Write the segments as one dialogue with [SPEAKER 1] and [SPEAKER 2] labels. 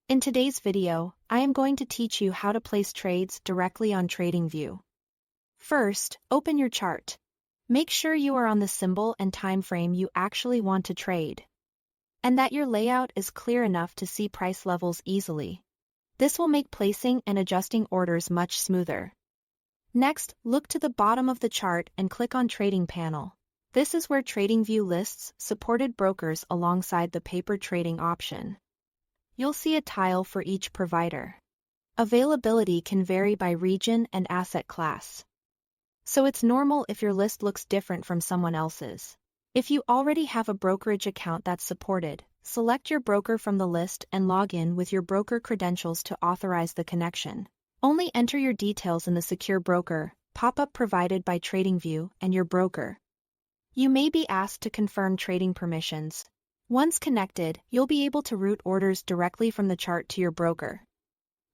[SPEAKER 1] In today's video, I am going to teach you how to place trades directly on Tradingview. First, open your chart. Make sure you are on the symbol and time frame you actually want to trade, and that your layout is clear enough to see price levels easily. This will make placing and adjusting orders much smoother. Next, look to the bottom of the chart and click on Trading Panel. This is where Tradingview lists supported brokers alongside the paper trading option. You'll see a tile for each provider. Availability can vary by region and asset class, so it's normal if your list looks different from someone else's. If you already have a brokerage account that's supported, select your broker from the list and log in with your broker credentials to authorize the connection. Only enter your details in the Secure Broker pop-up provided by Tradingview and your broker. You may be asked to confirm trading permissions. Once connected, you'll be able to route orders directly from the chart to your broker.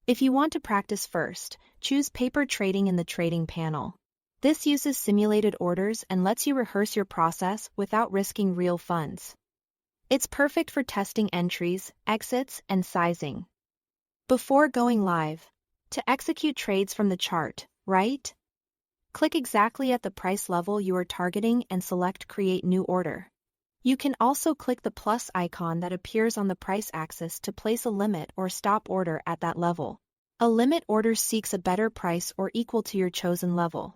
[SPEAKER 1] If you want to practice first, choose Paper Trading in the Trading Panel. This uses simulated orders and lets you rehearse your process without risking real funds. It's perfect for testing entries, exits, and sizing. Before going live, to execute trades from the chart, right? Click exactly at the price level you are targeting and select Create New Order. You can also click the plus icon that appears on the price axis to place a limit or stop order at that level. A limit order seeks a better price or equal to your chosen level,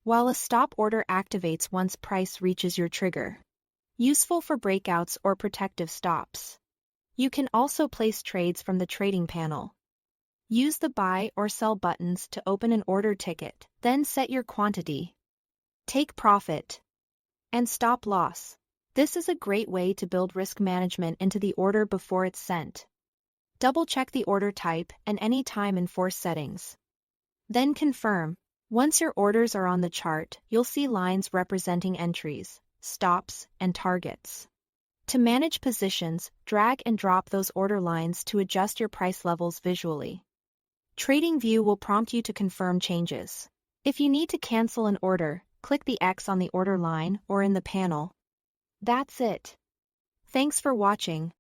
[SPEAKER 1] while a stop order activates once price reaches your trigger. Useful for breakouts or protective stops. You can also place trades from the trading panel. Use the buy or sell buttons to open an order ticket, then set your quantity, take profit, and stop loss. This is a great way to build risk management into the order before it's sent. Double-check the order type and any time and force settings. Then confirm. Once your orders are on the chart, you'll see lines representing entries, stops, and targets. To manage positions, drag and drop those order lines to adjust your price levels visually. Tradingview will prompt you to confirm changes. If you need to cancel an order, click the X on the order line or in the panel. That's it. Thanks for watching.